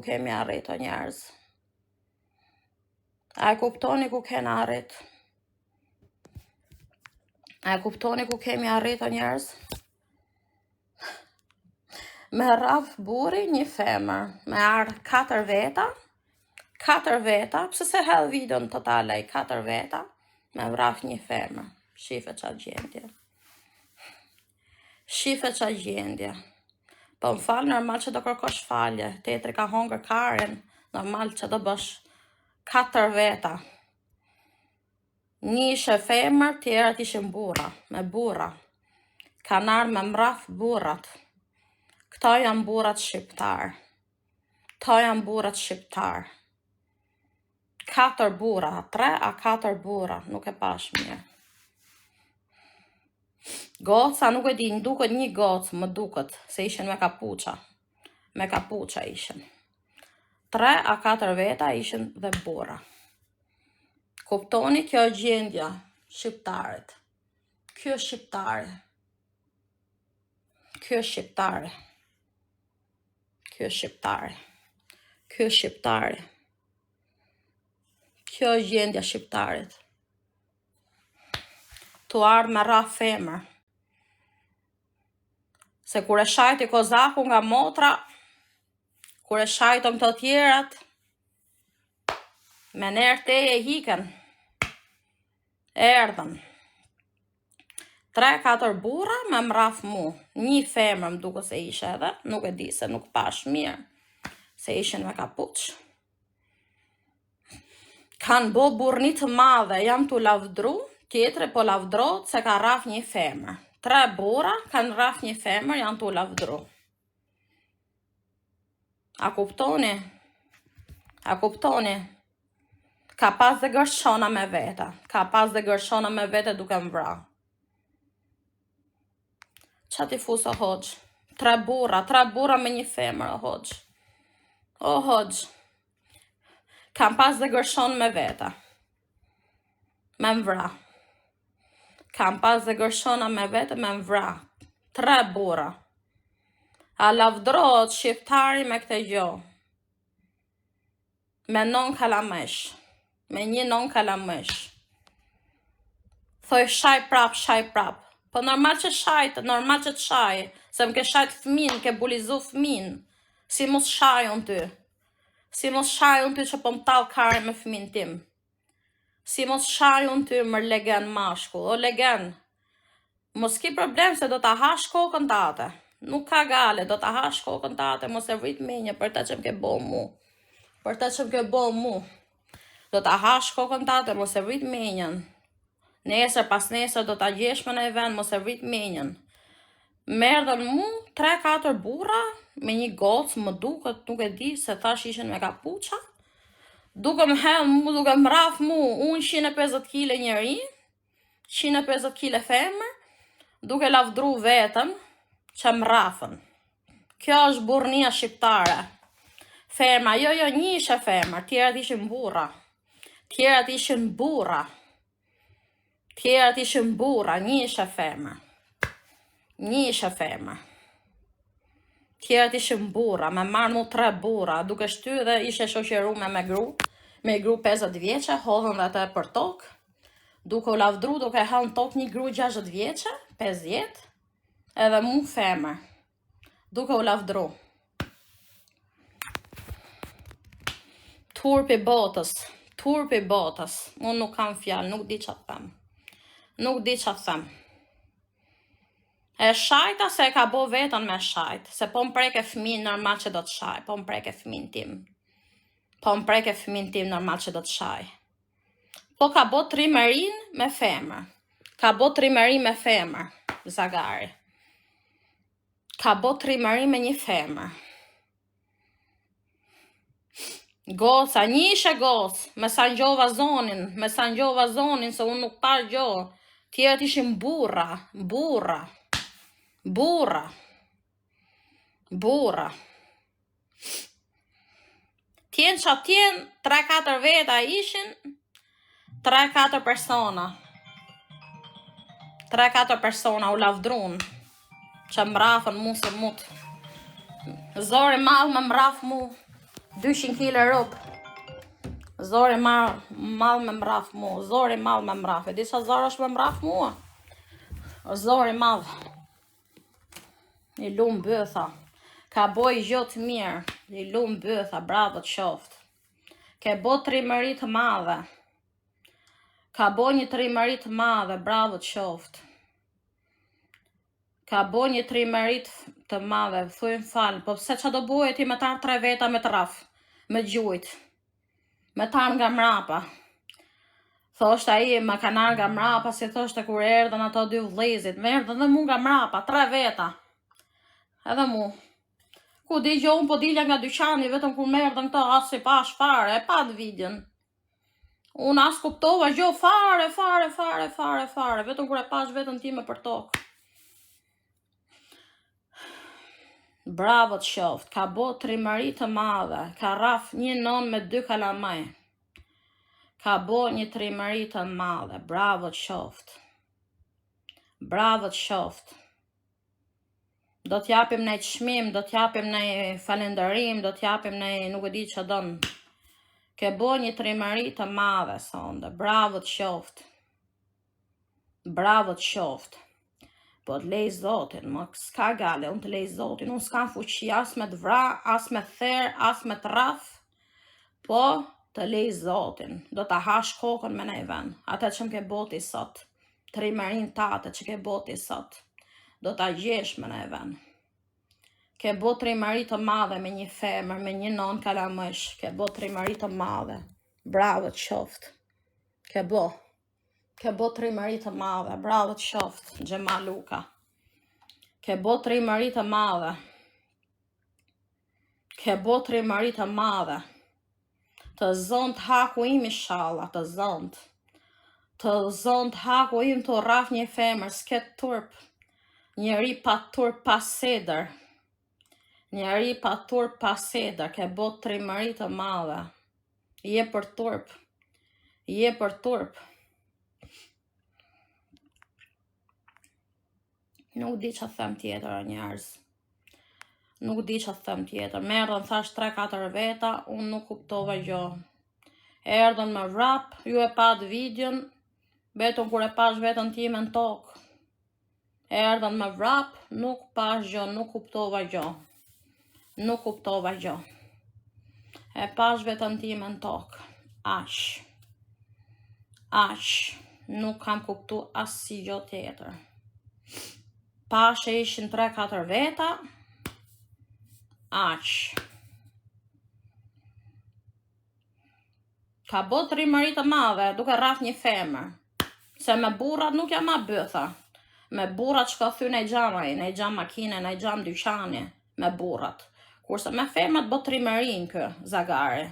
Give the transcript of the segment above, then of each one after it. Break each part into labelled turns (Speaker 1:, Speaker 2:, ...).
Speaker 1: kemi arrit o njerëz? A e kuptoni ku kena arrit? A e kuptoni ku kemi arrit o njerëz? Me rraf buri një femër, me ardh 4 veta, 4 veta, pse se hedh videon totale i 4 veta, me vraf një femër. Shife qa gjendje. Shife qa gjendje. Po më falë, normal që do kërkosh falje. Tetri ka hongër karin, normal që do bësh 4 veta. Një ishe femër, tjerat ishin burra, me burra. Kanë ardhur me mraf burrat. Këta janë burrat shqiptar. Këta janë burrat shqiptar. 4 burra, 3 a 4 burra, nuk e pash mirë. Goca nuk e di, në duket një gocë, më duket, se ishin me kapuça. Me kapuça ishin. 3 a 4 veta ishin dhe burra. Kuptoni, kjo gjendja shqiptarit. Kjo shqiptari. Kjo shqiptari. Kjo shqiptari. Kjo shqiptari. Kjo gjendja shqiptarit. Tu ardh me rraf femër. Se kur e shajti kozaku nga motra, kur e shajtëm të tjerat, me nerë teje hiken. Erdhën. 3-4 burra me mraf mu. Një femër më duke se ishe edhe, nuk e di se nuk pash mirë, se ishin me kapuç. Kanë bo burni të madhe, jam tu lavdru, tjetre po lavdrot se ka rraf një femër. 3 burra kanë rraf një femër, janë tu lavdru. A kuptoni? A kuptoni? Ka pas dhe gërshona me vete. Ka pas dhe gërshona me vete duke më vra. Qa ti fu o hoxh? 3 burra me një femër o hoxh. O hoxh. Kam pas dhe gërshon me vete. Me më vra. Kam pas dhe gërshona me vete me më vra. 3 burra. A lavdrot shqiptari me këte gjo. Me non kalamesh. Me një non kalamesh. Thoj shaj prap. Po normal që shajtë, normal që të shaj. Se më ke shajtë fëmin, ke bulizu fëmin. Si mos shajon ty. Si mos shajon ty që po më talë kare me fëmin tim. Si mos shajon ty mër legen mashku. O legen, mos ki problem se do ta hash kokën tate. Nuk ka gale, do ta hash kokën tate. Mos e vrit menje për ta që më ke bo mu. Për ta që më ke bo mu. Do ta hash kokën tate, mos e vrit menjen. Nesër pas nesër do ta gjesh më në vend, mos e vrit menjen. Merdhen mu 3-4 burra me një gocë, më duket, nuk e di se thash ishin me kapuça. Duke më hedh mu, duke më rraf mu, unë 150 kg njeri, 150 kg femër, duke lavdru vetëm që më rrafën. Kjo është burnia shqiptare. Femra, jo, një ishe femër, tjerat ishin burra. Tjerat ishin burra. Tjerat ishin burra, një ishe femër. Një ishe femër. Tjerat ishin burra, me marrë mu 3 burra, duke shty dhe ishe shoqerume me gru 50 vjeqe, hodhën dhe të për tokë, duke u lavdru, duke hëllën tokë një gru 60 vjeqe, 50, edhe mu femër, duke u lavdru. Turpi botës, unë nuk kam fjalë, nuk di që të them. Nuk di që të them. E shajta se e ka bo vetën me shajt, se po më preke fëmin normal që do të shaj, po më preke fëmin tim. Po më preke fëmin tim normal që do të shaj. Po ka bo trimerin me femër. Ka bo trimerin me femër, Zagari. Ka bo trimerin me një femër. Goca, një ishe gocë, me sa njova zonin, se unë nuk par gjo. Tjerët ishin burra. Tjenë që tjenë, 3-4 veta ishin, 3-4 persona. 3-4 persona u lavdrun, që mrafën mu se mut. Zori madhë me mraf mu, 200 kg rob. Zori mal me mraf mu. Zori mal me mraf. E di sa zor është me mraf mua? Zori mal. I lumë bëtha. Ka boj gjotë mirë. I lumë bëtha. Bravo të qoftë. Ke bo trimëri të madhe. Ka bo një trimëri të madhe. Bravo të qoftë. Ka bo një trimëri të madhe. Thuj më falë. Po pse që do bojë ti me tarë 3 veta me të raf. Me gjujt. Me tarë nga mrapa. Thosht a i me kanar nga mrapa. Si thosht e kur erdhen ato 2 vlezit. Me erdhen dhe mu nga mrapa. 3 veta. Edhe mu. Ku di gjo unë po dilja nga dyqani. Vetëm kur me erdhen këto as i pash fare. E pa të vidjen. Unë as kuptova gjo fare. Vetëm kur e pash vetën time për tokë. Bravo të qoftë, ka bo trimëri të madhe, ka raf një non me 2 kalamaj. Ka bo një trimëri të madhe, bravo të qoftë. Bravo të qoftë. Do t'japim në çmim, do t'japim në falenderim, do t'japim në nuk e di që donë. Ke bo një trimëri të madhe, sonde, bravo të qoftë. Bravo të qoftë. Po të lej Zotin, më s'ka gale, unë të lej Zotin, unë s'kam fuqi as me të vra, as me therë, as me të raf, po të lej Zotin, do të hash kokën me nej ven, atë që më ke boti sot, trimërin tate që ke boti sot, do të gjesh me nej ven. Ke bo trimëri të madhe me një femër, me një non kalamësh, ke bo trimëri të madhe, bravo të qoftë, ke bo. Ke bo trimëri të madhe, bravo të qoftë, Gjema Luka. Ke bo trimëri të madhe. Ke bo trimëri të madhe. Të zënd haku im i shala, të zënd. Të zënd haku im të raf një femër, s'ket turp. Njeri pa turp pa seder. Njeri pa turp pa seder, ke bo trimëri të madhe. Je për turp. Je për turp. Nuk di që them tjetër njerëz. Nuk di që them tjetër. Me erdhen thash 3-4 veta, unë nuk kuptova gjo. Erdhen me rap, ju e pat videon, betën kur e pash vetën time në tokë. Erdhen me rap, nuk pash gjo, nuk kuptova gjo. Nuk kuptova gjo. E pash vetën time në tokë. Ash. Ash. Nuk kam kuptu as si gjo tjetër. Pashe ishin 3-4 veta, aq. Ka bo trimëri të madhe, duke raf një femër. Se me burrat nuk jam ma bëtha. Me burrat që ka thy në gjam makine, në gjam dyqani, me burrat. Kurse me femrat bo trimërin kë, zagare.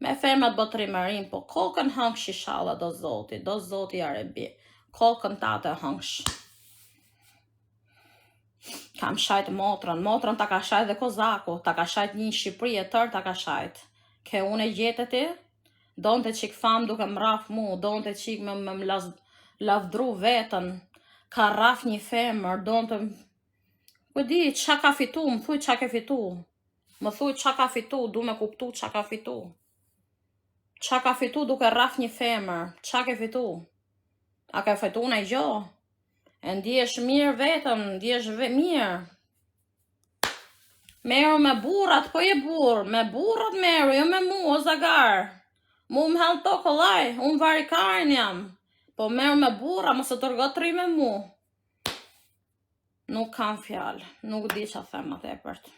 Speaker 1: Me femrat bo trimërin, po kokën hëngsh i shala do zoti arebi. Kokën tate hëngsh. Kam shajt motrën ta ka shajt dhe Kozaku, ta ka shajt një Shqipëri e tërë ta ka shajt. Ke unë e gjetë ti, donë të qik fam duke më raf mu, donë të qik me lavdru vetën, ka raf një femër, donë të... Po di, qa ka fitu, më thuj qa ke fitu. Më thuj qa ka fitu, du me kuptu qa ka fitu. Qa ka fitu duke raf një femër, qa ke fitu? A ke fitu në i gjo? E ndjesh mirë vetëm, ndjesh mirë. Meru me burrat, po je burr, me burrat meru, jo me mu, o zagar. Mu më hell toko laj, unë varikarin jam. Po meru me burra, mëse të rgotri me mu. Nuk kam fjalë, nuk di që them atë e përtë.